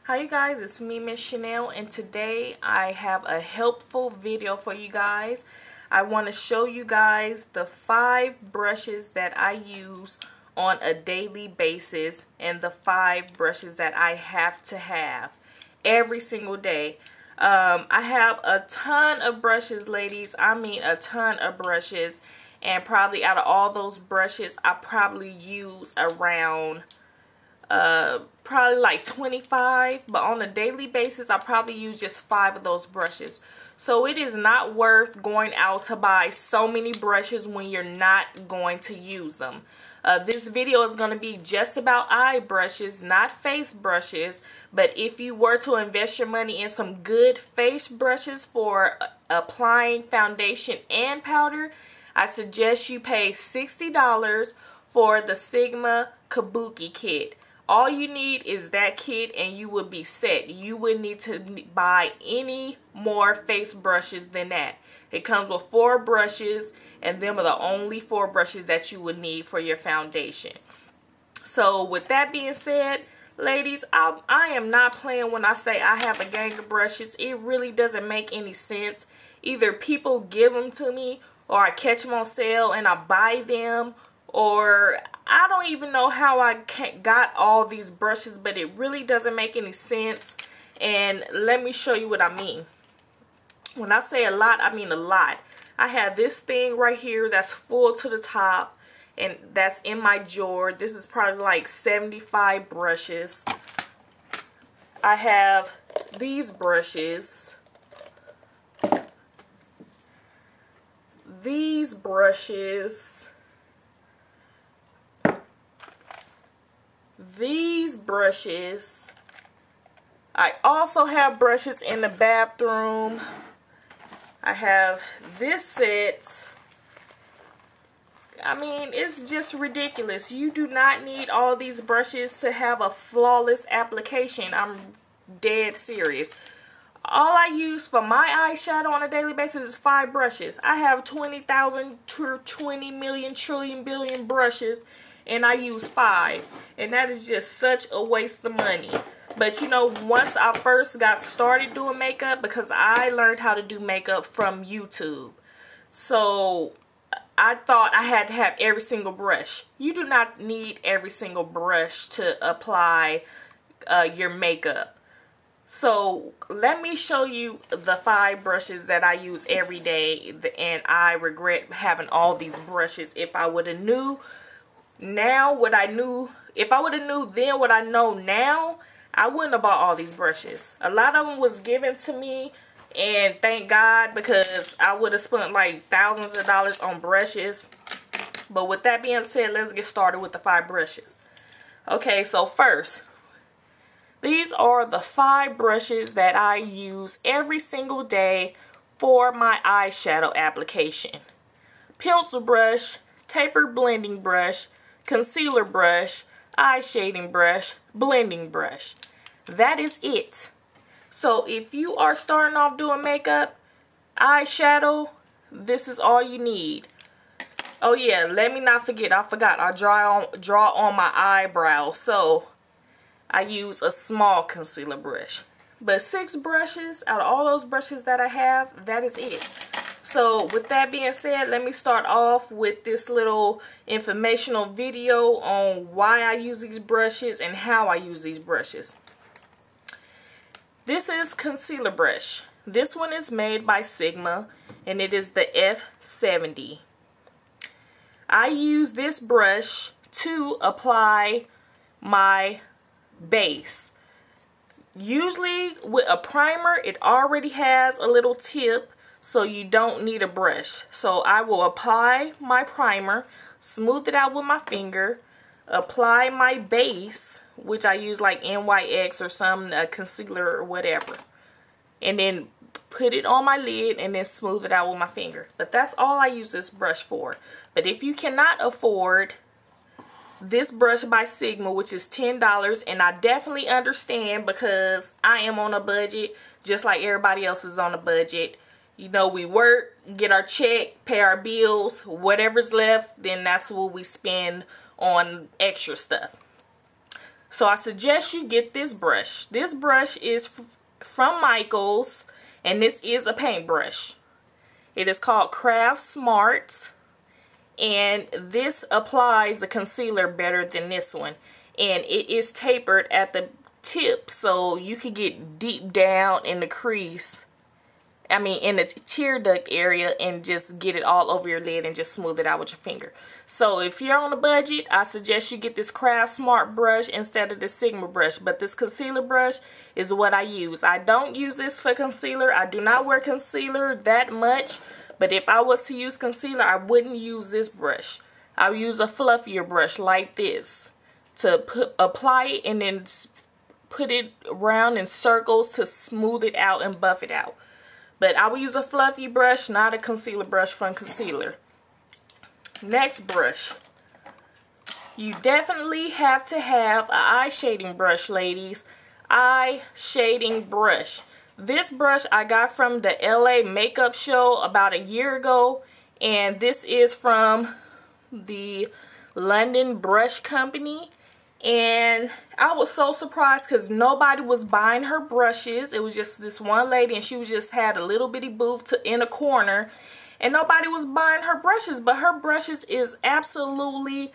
Hi you guys, it's me, Miss Chanel, and today I have a helpful video for you guys. I want to show you guys the 5 brushes that I use on a daily basis and the 5 brushes that I have to have every single day. I have a ton of brushes, ladies. I mean a ton of brushes, and probably out of all those brushes I probably use around probably like 25, but on a daily basis I probably use just 5 of those brushes. So it is not worth going out to buy so many brushes when you're not going to use them. This video is going to be just about eye brushes, not face brushes, but if you were to invest your money in some good face brushes for applying foundation and powder, I suggest you pay $60 for the Sigma Kabuki kit. All you need is that kit and you would be set. You wouldn't need to buy any more face brushes than that. It comes with 4 brushes, and them are the only 4 brushes that you would need for your foundation. So with that being said, ladies, I am not playing when I say I have a gang of brushes. It really doesn't make any sense. Either people give them to me, or I catch them on sale and I buy them, or I don't even know how I got all these brushes, but it really doesn't make any sense. And let me show you what I mean. When I say a lot, I mean a lot. I have this thing right here that's full to the top, and that's in my drawer. This is probably like 75 brushes. I have these brushes. These brushes. These brushes. I also have brushes in the bathroom. I have this set. I mean, it's just ridiculous. You do not need all these brushes to have a flawless application. I'm dead serious. All I use for my eyeshadow on a daily basis is 5 brushes. I have 20,000 to 20 million trillion billion brushes, and I use 5, and that is just such a waste of money. But you know, once I first got started doing makeup, because I learned how to do makeup from YouTube, so I thought I had to have every single brush. You do not need every single brush to apply your makeup. So let me show you the 5 brushes that I use every day, and I regret having all these brushes. If I would have knew now what I knew, if I would have knew then what I know now, I wouldn't have bought all these brushes. A lot of them was given to me, and thank God, because I would have spent like thousands of dollars on brushes. But with that being said, let's get started with the 5 brushes. Okay, so first, these are the 5 brushes that I use every single day for my eyeshadow application. Pencil brush, taper blending brush, concealer brush, eye shading brush, blending brush. That is it. So if you are starting off doing makeup, eyeshadow, this is all you need. Oh yeah, let me not forget, I forgot, I draw on my eyebrows, so I use a small concealer brush. But 6 brushes, out of all those brushes that I have, that is it. So with that being said, let me start off with this little informational video on why I use these brushes and how I use these brushes. This is concealer brush. This one is made by Sigma, and it is the F70. I use this brush to apply my base. Usually with a primer, it already has a little tip, so you don't need a brush. So I will apply my primer, smooth it out with my finger, apply my base, which I use like NYX or some concealer or whatever, and then put it on my lid and then smooth it out with my finger. But that's all I use this brush for. But if you cannot afford this brush by Sigma, which is $10, and I definitely understand, because I am on a budget just like everybody else is on a budget. You know, we work, get our check, pay our bills, whatever's left, then that's what we spend on extra stuff. So I suggest you get this brush. This brush is from Michaels, and this is a paintbrush. It is called Craft Smart, and this applies the concealer better than this one. And it is tapered at the tip, so you can get deep down in the crease. I mean, in the tear duct area, and just get it all over your lid and just smooth it out with your finger. So if you're on a budget, I suggest you get this Craft Smart brush instead of the Sigma brush. But this concealer brush is what I use. I don't use this for concealer. I do not wear concealer that much. But if I was to use concealer, I wouldn't use this brush. I would use a fluffier brush like this to apply it and then put it around in circles to smooth it out and buff it out. But I will use a fluffy brush, not a concealer brush from concealer. Next brush. You definitely have to have an eye shading brush, ladies. Eye shading brush. This brush I got from the LA makeup show about a year ago. And this is from the London Brush Company. And I was so surprised because nobody was buying her brushes. It was just this one lady, and she just had a little bitty booth in a corner, and nobody was buying her brushes. But her brushes is absolutely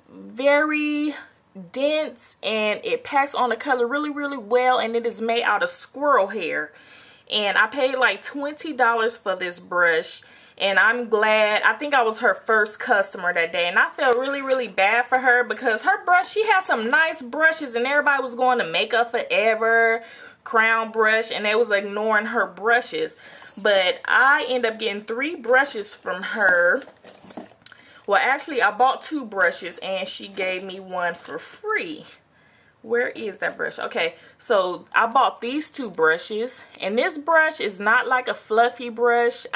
very dense, and it packs on the color really, really well, and it is made out of squirrel hair. And I paid like $20 for this brush. And I'm glad. I think I was her first customer that day. And I felt really, really bad for her because her brush, she had some nice brushes. And everybody was going to Makeup Forever, Crown Brush. And they was ignoring her brushes. But I ended up getting 3 brushes from her. Well, actually, I bought 2 brushes. And she gave me one for free. Where is that brush? Okay, so I bought these 2 brushes. And this brush is not like a fluffy brush.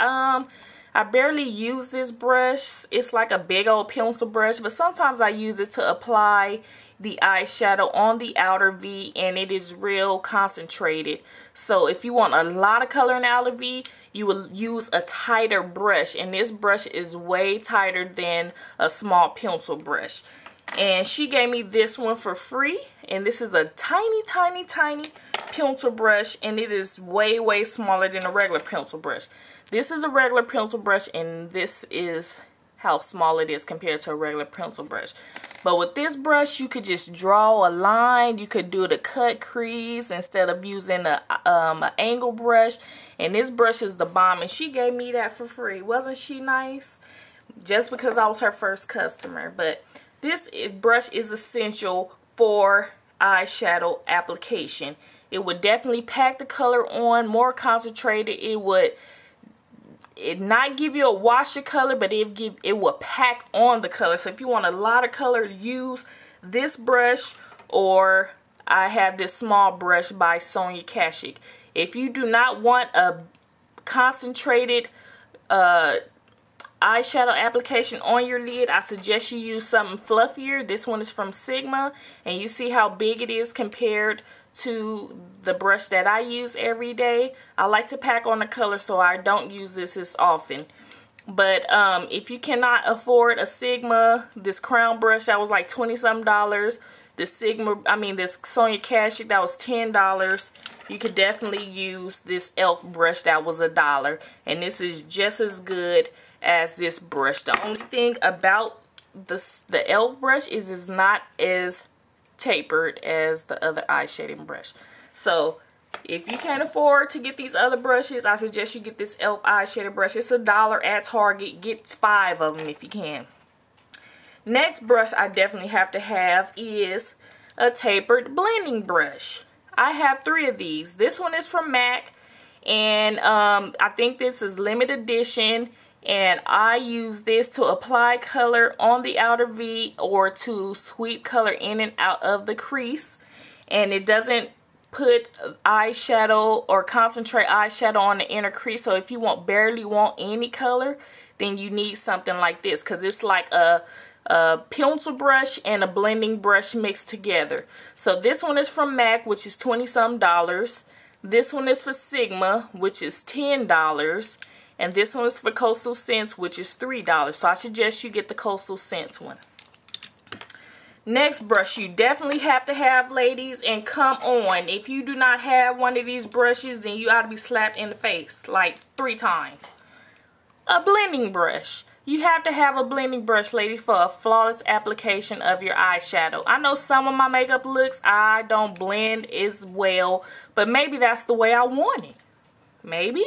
I barely use this brush. It's like a big old pencil brush, but sometimes I use it to apply the eyeshadow on the outer V, and it is real concentrated. So if you want a lot of color in the outer V, you will use a tighter brush, and this brush is way tighter than a small pencil brush. And she gave me this one for free, and this is a tiny, tiny, tiny pencil brush, and it is way, way smaller than a regular pencil brush. This is a regular pencil brush, and this is how small it is compared to a regular pencil brush. But with this brush, you could just draw a line. You could do the cut crease instead of using an angle brush. And this brush is the bomb, and she gave me that for free. Wasn't she nice? Just because I was her first customer. But this brush is essential for eyeshadow application. It would definitely pack the color on, more concentrated. It would not give you a wash of color, but it will pack on the color. So if you want a lot of color, use this brush, or I have this small brush by Sonia Kashuk. If you do not want a concentrated eyeshadow application on your lid, I suggest you use something fluffier. This one is from Sigma, and you see how big it is compared to the brush that I use every day. I like to pack on the color, so I don't use this as often. But if you cannot afford a Sigma, this crown brush that was like $20-something, this Sonia Kashuk that was $10, you could definitely use this e.l.f. brush that was $1, and this is just as good as this brush. The only thing about the e.l.f. brush is it's not as tapered as the other eye shading brush. So if you can't afford to get these other brushes, I suggest you get this e.l.f. eye shading brush. It's $1 at Target. Get 5 of them if you can. Next brush I definitely have to have is a tapered blending brush. I have 3 of these. This one is from MAC, and I think this is limited edition. And I use this to apply color on the outer V, or to sweep color in and out of the crease. And it doesn't put eyeshadow or concentrate eyeshadow on the inner crease. So if you barely want any color, then you need something like this, because it's like a pencil brush and a blending brush mixed together. So this one is from MAC, which is $20-something. This one is for Sigma, which is $10. And this one is for Coastal Scents, which is $3. So I suggest you get the Coastal Scents one. Next brush you definitely have to have, ladies, and come on, if you do not have one of these brushes, then you ought to be slapped in the face like 3 times. A blending brush. You have to have a blending brush, ladies, for a flawless application of your eyeshadow. I know some of my makeup looks, I don't blend as well, but maybe that's the way I want it. Maybe?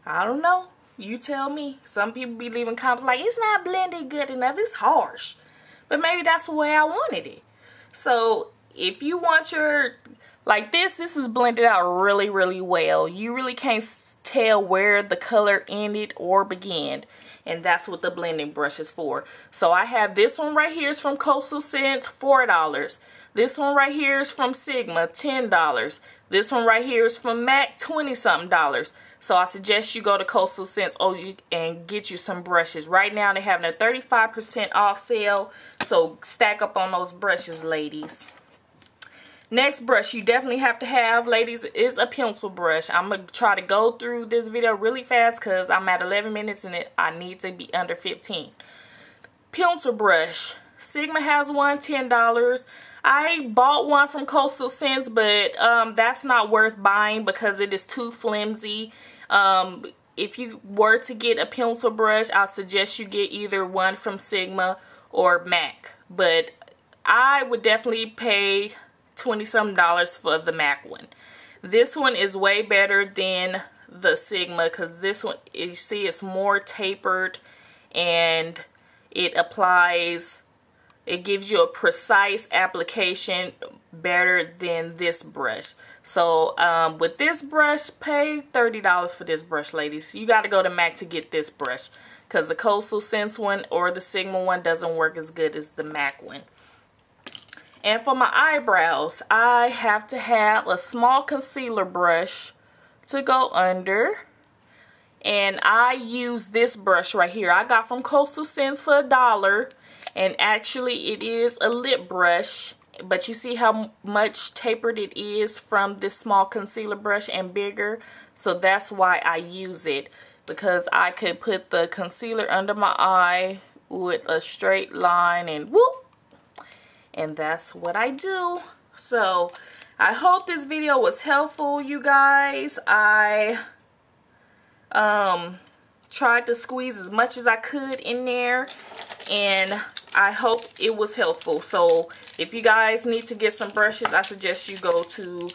I don't know. You tell me. Some people be leaving comments like, it's not blended good enough, it's harsh. But maybe that's the way I wanted it. So if you want your, like this is blended out really, really well. You really can't tell where the color ended or began. And that's what the blending brush is for. So I have this one right here is from Coastal Scents, $4. This one right here is from Sigma, $10. This one right here is from MAC, $20-something. So I suggest you go to Coastal Scents and get you some brushes. Right now they're having a 35% off sale. So stack up on those brushes, ladies. Next brush you definitely have to have, ladies, is a pencil brush. I'm going to try to go through this video really fast because I'm at 11 minutes and I need to be under 15. Pencil brush. Sigma has one, $10. I bought one from Coastal Scents, but that's not worth buying because it is too flimsy. If you were to get a pencil brush, I'll suggest you get either one from Sigma or MAC. But I would definitely pay $20-something for the MAC one. This one is way better than the Sigma because this one, you see, it's more tapered and it applies, it gives you a precise application better than this brush. So with this brush, pay $30 for this brush, ladies. You got to go to MAC to get this brush because the Coastal Scents one or the Sigma one doesn't work as good as the MAC one. And for my eyebrows, I have to have a small concealer brush to go under. And I use this brush right here. I got from Coastal Scents for $1. And actually it is a lip brush. But you see how much tapered it is from this small concealer brush and bigger. So that's why I use it. Because I could put the concealer under my eye with a straight line and whoop. And that's what I do. So I hope this video was helpful, you guys. I tried to squeeze as much as I could in there. And I hope it was helpful. So if you guys need to get some brushes, I suggest you go to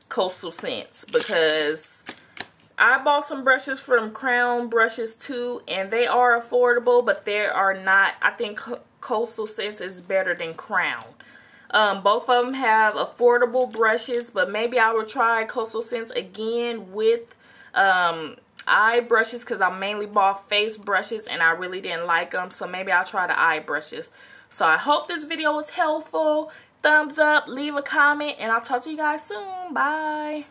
Coastal Scents because I bought some brushes from Crown Brushes too, and they are affordable, but they are not. I think Coastal Scents is better than Crown. Both of them have affordable brushes, but maybe I will try Coastal Scents again with eye brushes because I mainly bought face brushes and I really didn't like them, so maybe I'll try the eye brushes. So I hope this video was helpful. Thumbs up, leave a comment, and I'll talk to you guys soon. Bye.